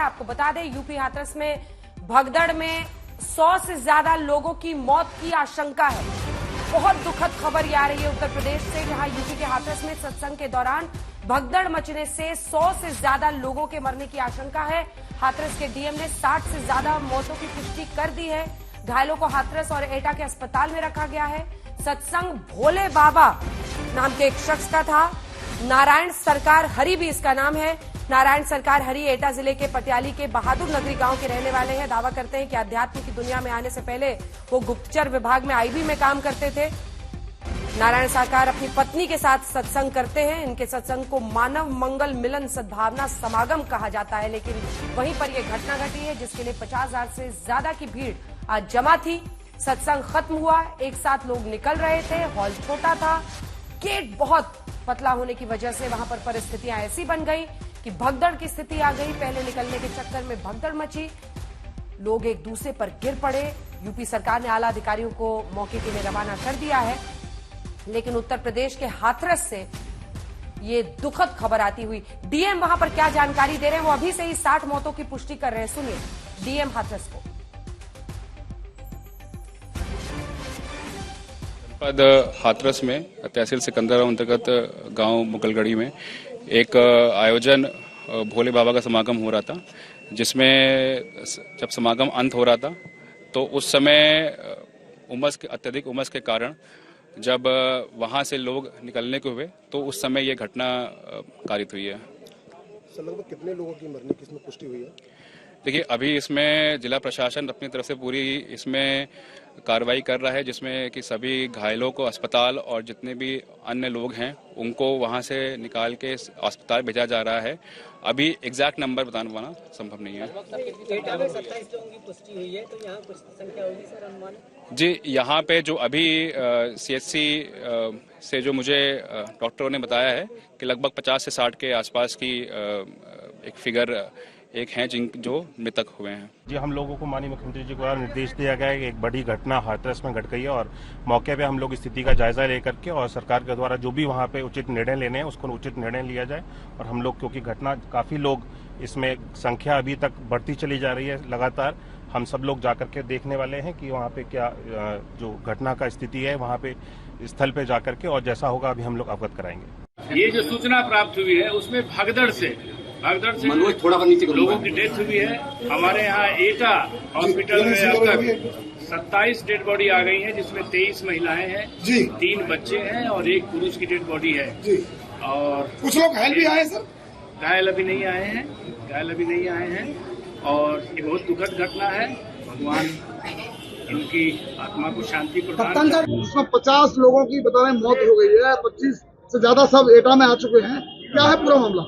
आपको बता दें, यूपी हाथरस में भगदड़ में 100 से ज्यादा लोगों की मौत की आशंका है। बहुत दुखद खबर ये आ रही है उत्तर प्रदेश से, जहां यूपी के हाथरस में सत्संग के दौरान भगदड़ मचने से 100 से ज्यादा लोगों के मरने की आशंका है। हाथरस के डीएम ने 60 से ज्यादा मौतों की पुष्टि कर दी है। घायलों को हाथरस और एटा के अस्पताल में रखा गया है। सत्संग भोले बाबा नाम के एक शख्स का था। नारायण सरकार हरि भी इसका नाम है। नारायण सरकार हरि एटा जिले के पटियाली के बहादुर नगरी गांव के रहने वाले हैं। दावा करते हैं कि अध्यात्म की दुनिया में आने से पहले वो गुप्तचर विभाग में आईबी में काम करते थे। नारायण सरकार अपनी पत्नी के साथ सत्संग करते हैं। इनके सत्संग को मानव मंगल मिलन सद्भावना समागम कहा जाता है, लेकिन वहीं पर यह घटना घटी है जिसके लिए 50,000 से ज्यादा की भीड़ आज जमा थी। सत्संग खत्म हुआ, एक साथ लोग निकल रहे थे। हॉल छोटा था, गेट बहुत पतला होने की वजह से वहां पर परिस्थितियां ऐसी बन गई कि भगदड़ की स्थिति आ गई। पहले निकलने के चक्कर में भगदड़ मची, लोग एक दूसरे पर गिर पड़े। यूपी सरकार ने आला अधिकारियों को मौके के लिए रवाना कर दिया है, लेकिन उत्तर प्रदेश के हाथरस से ये दुखद खबर आती हुई। डीएम वहां पर क्या जानकारी दे रहे हैं, वो अभी से ही 60 मौतों की पुष्टि कर रहे हैं। सुनिए डीएम हाथरस को। जनपद हाथरस में तहसील सिकंदरा अंतर्गत गांव मुगलगढ़ी में एक आयोजन भोले बाबा का समागम हो रहा था, जिसमें जब समागम अंत हो रहा था तो उस समय अत्यधिक उमस के कारण जब वहां से लोग निकलने को हुए तो उस समय ये घटना कारित हुई है। लगभग कितने लोगों की मरने की इसमें पुष्टि हुई है? देखिए, अभी इसमें जिला प्रशासन अपनी तरफ से पूरी इसमें कार्रवाई कर रहा है, जिसमें कि सभी घायलों को अस्पताल और जितने भी अन्य लोग हैं उनको वहां से निकाल के अस्पताल भेजा जा रहा है। अभी एग्जैक्ट नंबर बताना संभव नहीं है। 27 लोगों की पुष्टि हुई है, तो यहाँ कुछ संख्या होगी सर अनुमान? जी, यहाँ पे जो अभी सीएचसी से जो मुझे डॉक्टरों ने बताया है कि लगभग 50 से 60 के आसपास की एक फिगर एक हैं जो मृतक हुए हैं। जी, हम लोगों को माननीय मुख्यमंत्री जी को निर्देश दिया गया है कि एक बड़ी घटना हाथरस में घट गई है और मौके पे हम लोग स्थिति का जायजा लेकर के और सरकार के द्वारा जो भी वहाँ पे उचित निर्णय लेने हैं उसको उचित निर्णय लिया जाए। और हम लोग, क्योंकि घटना काफी लोग इसमें संख्या अभी तक बढ़ती चली जा रही है लगातार, हम सब लोग जाकर के देखने वाले हैं कि वहाँ पे क्या जो घटना का स्थिति है वहाँ पे स्थल पे जाकर के, और जैसा होगा अभी हम लोग अवगत कराएंगे। ये जो सूचना प्राप्त हुई है उसमें भगदड़ से लोगों की डेथ हुई है। हमारे यहाँ एटा हॉस्पिटल में अब तक 27 डेड बॉडी आ गई है, जिसमें 23 महिलाएं हैं, 3 बच्चे हैं और 1 पुरुष की डेड बॉडी है। और कुछ लोग घायल भी आए सर? घायल अभी नहीं आए हैं और ये बहुत दुखद घटना है। भगवान इनकी आत्मा को शांति प्रदान करें। उसमें 50 लोगों की बता रहे मौत हो गई है, 25 से ज्यादा सब एटा में आ चुके हैं। क्या है पूरा मामला?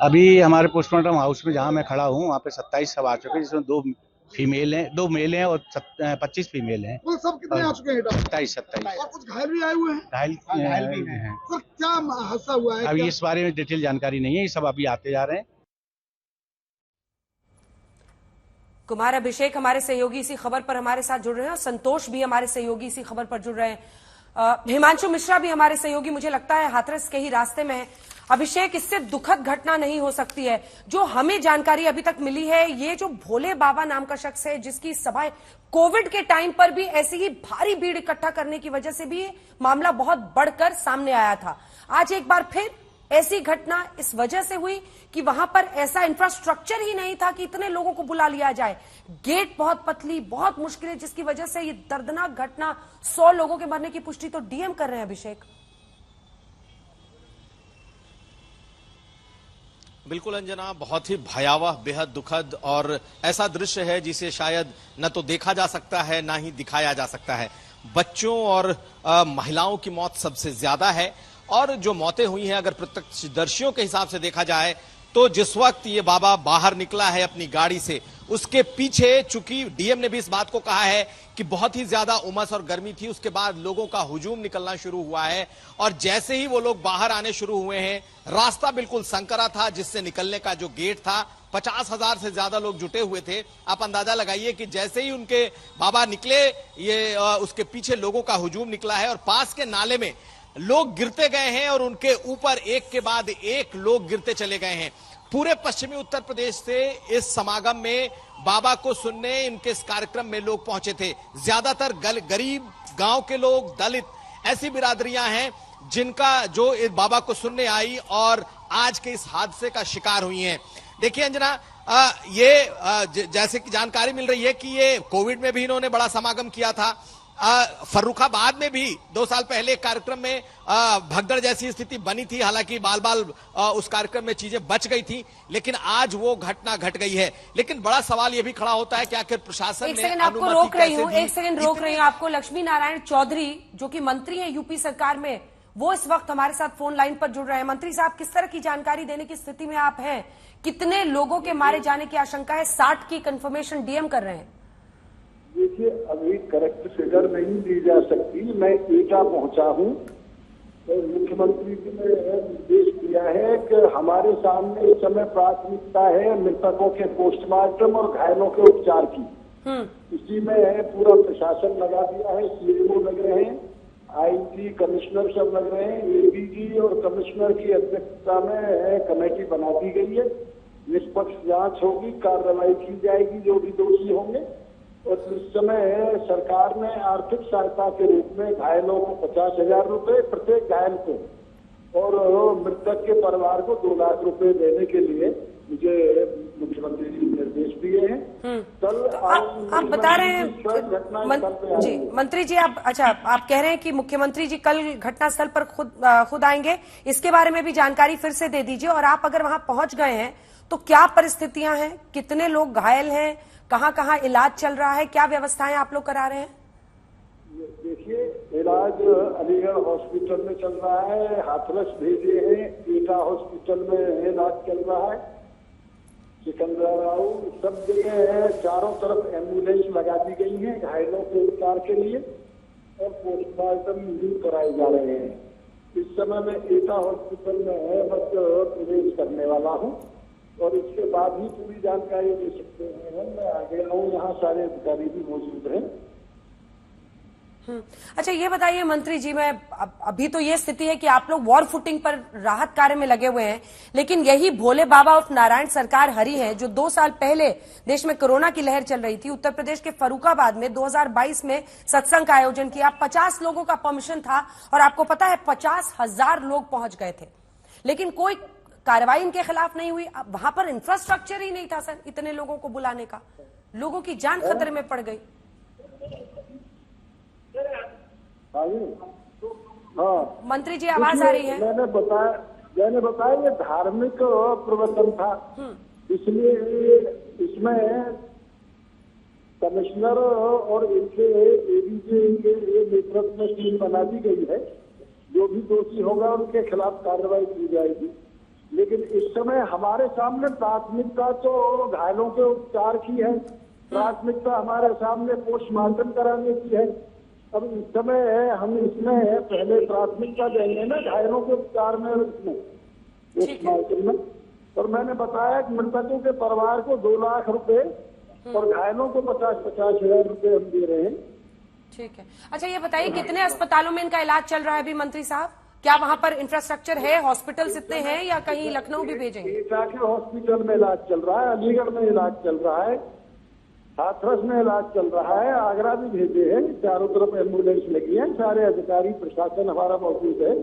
अभी हमारे पोस्टमार्टम हाउस में जहां मैं खड़ा हूं वहां पे 27 सब आ चुके हैं, जिसमें 2 मेल हैं और 25 फीमेल हैं। कुल सब कितने आ चुके हैं? 27। और कुछ घायल भी आए हुए हैं? घायल भी हैं। सर क्या हादसा हुआ है? अभी इस बारे में डिटेल जानकारी नहीं है, ये सब अभी आते जा रहे हैं। कुमार अभिषेक हमारे सहयोगी इसी खबर पर हमारे साथ जुड़ रहे हैं और संतोष भी हमारे सहयोगी इसी खबर पर जुड़ रहे हैं। हिमांशु मिश्रा भी हमारे सहयोगी मुझे लगता है हाथरस के ही रास्ते में है। अभिषेक, इससे दुखद घटना नहीं हो सकती है। जो हमें जानकारी अभी तक मिली है, ये जो भोले बाबा नाम का शख्स है जिसकी सभाएं कोविड के टाइम पर भी ऐसी ही भारी भीड़ इकट्ठा करने की वजह से भी मामला बहुत बढ़कर सामने आया था। आज एक बार फिर ऐसी घटना इस वजह से हुई कि वहां पर ऐसा इंफ्रास्ट्रक्चर ही नहीं था कि इतने लोगों को बुला लिया जाए। गेट बहुत पतली, बहुत मुश्किल है, जिसकी वजह से ये दर्दनाक घटना 100 लोगों के मरने की पुष्टि तो डीएम कर रहे हैं। अभिषेक, बिल्कुल अंजना, बहुत ही भयावह, बेहद दुखद और ऐसा दृश्य है जिसे शायद न तो देखा जा सकता है ना ही दिखाया जा सकता है। बच्चों और महिलाओं की मौत सबसे ज्यादा है और जो मौतें हुई हैं अगर प्रत्यक्षदर्शियों के हिसाब से देखा जाए तो जिस वक्त ये बाबा बाहर निकला है अपनी गाड़ी से, उसके पीछे, चूंकि डीएम ने भी इस बात को कहा है कि बहुत ही ज्यादा उमस और गर्मी थी, उसके बाद लोगों का हुजूम निकलना शुरू हुआ है और जैसे ही वो लोग बाहर आने शुरू हुए हैं, रास्ता बिल्कुल संकरा था जिससे निकलने का जो गेट था, 50,000 से ज्यादा लोग जुटे हुए थे। आप अंदाजा लगाइए कि जैसे ही उनके बाबा निकले, ये उसके पीछे लोगों का हुजूम निकला है और पास के नाले में लोग गिरते गए हैं और उनके ऊपर एक के बाद एक लोग गिरते चले गए हैं। पूरे पश्चिमी उत्तर प्रदेश से इस समागम में बाबा को सुनने इनके इस कार्यक्रम में लोग पहुंचे थे। ज्यादातर गरीब गांव के लोग, दलित, ऐसी बिरादरियां हैं जिनका जो इस बाबा को सुनने आई और आज के इस हादसे का शिकार हुई हैं। देखिए अंजना, जैसे कि जानकारी मिल रही है कि ये कोविड में भी इन्होंने बड़ा समागम किया था। फर्रुखाबाद में भी 2 साल पहले कार्यक्रम में भगदड़ जैसी स्थिति बनी थी, हालांकि बाल उस कार्यक्रम में चीजें बच गई थी, लेकिन आज वो घटना घट गई है। लेकिन बड़ा सवाल ये भी खड़ा होता है कि आखिर प्रशासन एक सेकंड आपको रोक रही हूँ आपको। लक्ष्मी नारायण चौधरी जो कि मंत्री है यूपी सरकार में, वो इस वक्त हमारे साथ फोन लाइन पर जुड़ रहे हैं। मंत्री साहब, किस तरह की जानकारी देने की स्थिति में आप हैं? कितने लोगों के मारे जाने की आशंका है? 60 की कंफर्मेशन डीएम कर रहे हैं। देखिए, अभी करेक्ट फिगर नहीं दी जा सकती। मैं एटा पहुंचा हूं तो मुख्यमंत्री जी ने निर्देश दिया है कि हमारे सामने इस समय प्राथमिकता है मृतकों के पोस्टमार्टम और घायलों के उपचार की। इसी में पूरा प्रशासन लगा दिया है, सीएमओ लग रहे हैं, आईजी, कमिश्नर सब लग रहे हैं, एडीजी और कमिश्नर की अध्यक्षता में कमेटी बना दी गई है। निष्पक्ष जांच होगी, कार्रवाई की जाएगी जो भी दोषी होंगे। और इस समय सरकार ने आर्थिक सहायता के रूप में घायलों को 50,000 रुपए प्रत्येक घायल को और मृतक के परिवार को 2 लाख रुपए देने के लिए मुझे मुख्यमंत्री जी निर्देश दिए हैं। कल आप बता रहे हैं जी मंत्री जी, आप कह रहे हैं कि मुख्यमंत्री जी कल घटनास्थल पर खुद आएंगे। इसके बारे में भी जानकारी फिर से दे दीजिए। और आप अगर वहां पहुंच गए हैं तो क्या परिस्थितियां हैं, कितने लोग घायल हैं, कहां कहां इलाज चल रहा है, क्या व्यवस्थाएं आप लोग करा रहे हैं? देखिए, इलाज अलीगढ़ हॉस्पिटल में चल रहा है, हाथरस भेजे हैं, एटा हॉस्पिटल में इलाज चल रहा है, सिकंदराबाद, सब जगह चारों तरफ एम्बुलेंस लगा दी गई है घायलों के उपचार के लिए और पोस्टमार्टम भी कराए जा रहे हैं। इस समय मैं एटा हॉस्पिटल में बस प्रवेश करने वाला हूँ और इसके बाद ही पूरी जानकारी दे सकते हैं। मैं आ गया हूँ, यहाँ सारे अधिकारी भी मौजूद हैं। अच्छा, ये बताइए मंत्री जी, मैं अभी तो ये स्थिति है कि आप लोग वॉर फुटिंग पर राहत कार्य में लगे हुए हैं, लेकिन यही भोले बाबा उर्फ नारायण सरकार हरी है जो 2 साल पहले देश में कोरोना की लहर चल रही थी। उत्तर प्रदेश के फर्रुखाबाद में 2022 में सत्संग का आयोजन किया। 50 लोगों का परमिशन था और आपको पता है 50,000 लोग पहुंच गए थे, लेकिन कोई कार्रवाई इनके खिलाफ नहीं हुई। वहां पर इंफ्रास्ट्रक्चर ही नहीं था सर इतने लोगों को बुलाने का। लोगों की जान खतरे में पड़ गई। हाँ मंत्री जी, आवाज आ रही है? मैंने बताया ये धार्मिक प्रवचन था, इसलिए इसमें कमिश्नर और इनके एडीजी के नेतृत्व में टीम बना दी गई है। जो भी दोषी होगा उनके खिलाफ कार्रवाई की जाएगी। लेकिन इस समय हमारे सामने प्राथमिकता तो घायलों के उपचार की है, प्राथमिकता हमारे सामने पोस्टमार्टम कराने की है। अब इस समय हम इसमें पहले प्राथमिकता देंगे ना घायलों के उपचार में, पोस्टमार्टम में। और मैंने बताया कि मृतकों के परिवार को 2 लाख रुपए और घायलों को 50,000 रुपए हम दे रहे हैं। ठीक है। अच्छा, ये बताइए कितने अस्पतालों में इनका इलाज चल रहा है अभी मंत्री साहब? क्या वहां पर इंफ्रास्ट्रक्चर है, हॉस्पिटल्स इतने हैं या कहीं लखनऊ भी भेजेंगे? एटा के हॉस्पिटल में इलाज चल रहा है, अलीगढ़ में इलाज चल रहा है, हाथरस में इलाज चल रहा है, आगरा भी भेजे हैं। चारों तरफ एम्बुलेंस लगी है, सारे अधिकारी प्रशासन हमारा मौजूद है,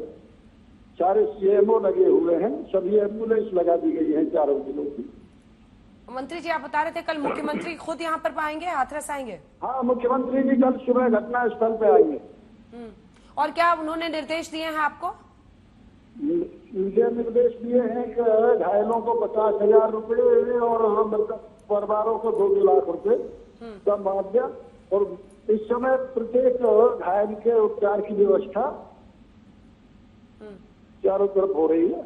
सारे सीएमओ लगे हुए हैं, सभी एम्बुलेंस लगा दी गई है चारों जिलों की। मंत्री जी, आप बता रहे थे कल मुख्यमंत्री खुद यहाँ पर आएंगे, हाथरस आएंगे? हाँ, मुख्यमंत्री जी कल सुबह घटना स्थल पे आएंगे। और क्या उन्होंने निर्देश दिए हैं आपको? मुझे निर्देश दिए हैं कि घायलों को 50,000 रुपए और परिवारों को 2 लाख रुपए का मुआवजा। और इस समय प्रत्येक घायल के उपचार की व्यवस्था चारों तरफ हो रही है।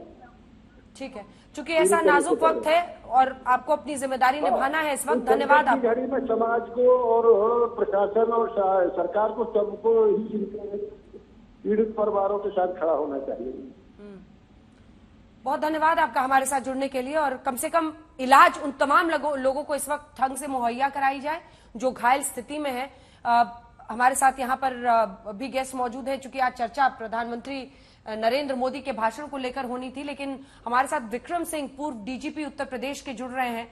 ठीक है, चूंकि ऐसा नाजुक वक्त है और आपको अपनी जिम्मेदारी निभाना है इस वक्त। धन्यवाद। आप घड़ी में समाज को और प्रशासन और सरकार को सबको ही पीड़ित परिवारों के साथ खड़ा होना चाहिए। बहुत धन्यवाद आपका हमारे साथ जुड़ने के लिए। और कम से कम इलाज उन तमाम लोगों को इस वक्त ढंग से मुहैया कराई जाए जो घायल स्थिति में है। हमारे साथ यहाँ पर भी गेस्ट मौजूद है, चूंकि आज चर्चा प्रधानमंत्री नरेंद्र मोदी के भाषण को लेकर होनी थी, लेकिन हमारे साथ विक्रम सिंह, पूर्व डीजीपी उत्तर प्रदेश के, जुड़ रहे हैं।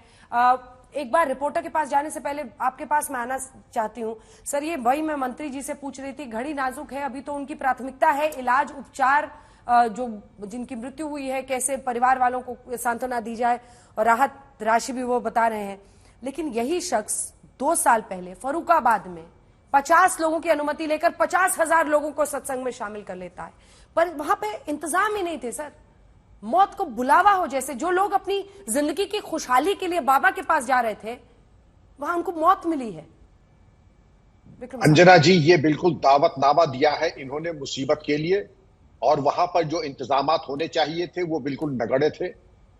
एक बार रिपोर्टर के पास जाने से पहले आपके पास मैं आना चाहती हूं। सर, ये वही मैं मंत्री जी से पूछ रही थी, घड़ी नाजुक है, अभी तो उनकी प्राथमिकता है इलाज, उपचार, जो जिनकी मृत्यु हुई है कैसे परिवार वालों को सांत्वना दी जाए और राहत राशि भी वो बता रहे हैं। लेकिन यही शख्स 2 साल पहले फर्रुखाबाद में 50 लोगों की अनुमति लेकर 50,000 लोगों को सत्संग में शामिल कर लेता है, पर वहां पे इंतजाम ही नहीं थे सर। मौत को बुलावा हो, जैसे जो लोग अपनी जिंदगी की खुशहाली के लिए बाबा के पास जा रहे थे, वहां उनको मौत मिली है। अंजना जी, ये बिल्कुल दावतनामा दिया है इन्होंने मुसीबत के लिए, और वहां पर जो इंतजामात होने चाहिए थे वो बिल्कुल नगण्य थे।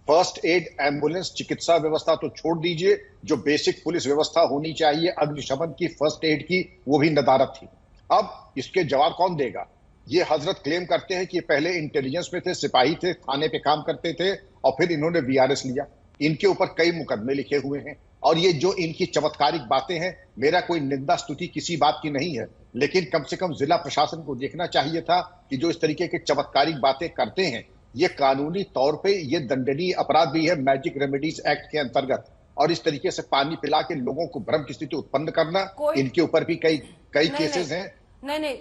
फर्स्ट एड, एम्बुलेंस, चिकित्सा व्यवस्था तो छोड़ दीजिए, जो बेसिक पुलिस व्यवस्था होनी चाहिए अग्निशमन की, फर्स्ट एड की, वो भी नदारद थी। अब इसके जवाब कौन देगा? ये हजरत क्लेम करते हैं कि पहले इंटेलिजेंस में थे, सिपाही थे, थाने पे काम करते थे और फिर इन्होंने वीआरएस लिया। इनके ऊपर कई मुकदमे लिखे हुए हैं, और ये जो इनकी चमत्कारिक बातें हैं, मेरा कोई निंदा स्तुति किसी बात की नहीं है, लेकिन कम से कम जिला प्रशासन को देखना चाहिए था कि जो इस तरीके के चमत्कारिक बातें करते हैं, ये कानूनी तौर पे ये दंडनीय अपराध भी है मैजिक रेमेडीज एक्ट के अंतर्गत। और इस तरीके से पानी पिला के लोगों को भ्रम की स्थिति उत्पन्न करना, इनके ऊपर भी कई केसेस हैं। नहीं,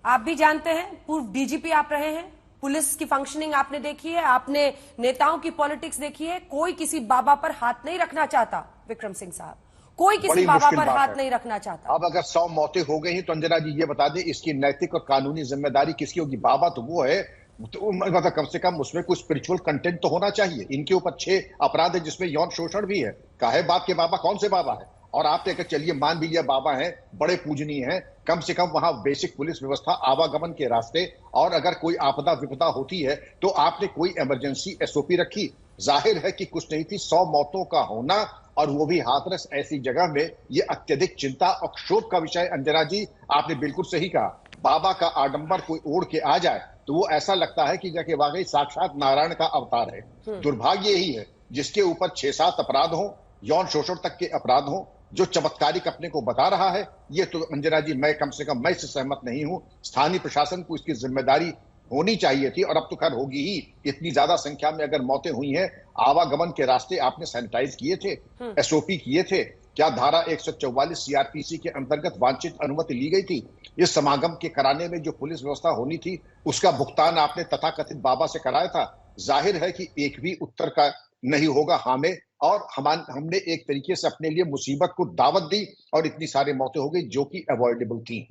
आप भी जानते हैं, पूर्व डीजीपी आप रहे हैं, पुलिस की फंक्शनिंग आपने देखी है, आपने नेताओं की पॉलिटिक्स देखी है। कोई किसी बाबा पर हाथ नहीं रखना चाहता विक्रम सिंह साहब, कोई किसी बाबा पर हाथ नहीं रखना चाहता। अब अगर 100 मौतें हो गई हैं तो अंजना जी ये बता दें, इसकी नैतिक और कानूनी जिम्मेदारी किसकी होगी? बाबा तो वो है, तो मतलब कम से कम उसमें कुछ स्पिरिचुअल कंटेंट तो होना चाहिए। इनके ऊपर 6 अपराध है जिसमें यौन शोषण भी है। काहे बाप के बाबा? कौन से बाबा है? और आप अगर चलिए मान भी लिया बाबा हैं, बड़े पूजनीय हैं, कम से कम वहां बेसिक पुलिस व्यवस्था, आवागमन के रास्ते, और अगर कोई आपदा विपदा होती है तो आपने कोई इमरजेंसी एसओपी रखी। जाहिर है कि कुछ नहीं थी। 100 मौतों का होना, और वो भी हाथरस ऐसी जगह में, ये अत्यधिक चिंता और क्षोभ का विषय। अंजना जी, आपने बिल्कुल सही कहा, बाबा का आडंबर कोई ओढ़ के आ जाए तो वो ऐसा लगता है कि जाके वाकई साक्षात नारायण का अवतार है। दुर्भाग्य यही है जिसके ऊपर 6-7 अपराध हो, यौन शोषण तक के अपराध हो, जो चमत्कारिक अपने को बता रहा है। ये तो अंजना जी, मैं कम से कम मैं इससे सहमत नहीं हूं। स्थानीय प्रशासन को इसकी जिम्मेदारी होनी चाहिए थी, और अब तो खैर होगी ही। इतनी ज्यादा संख्या में अगर मौतें हुई हैं, आवागमन के रास्ते आपने सैनिटाइज किए थे, एसओपी किए थे, क्या धारा 144 सीआरपीसी के अंतर्गत वांछित अनुमति ली गई थी? इस समागम के कराने में जो पुलिस व्यवस्था होनी थी, उसका भुगतान आपने तथाकथित बाबा से कराया था। जाहिर है कि एक भी उत्तर का नहीं होगा हाँ में, और हमने एक तरीके से अपने लिए मुसीबत को दावत दी और इतनी सारी मौतें हो गई जो कि अवॉइडेबल थी।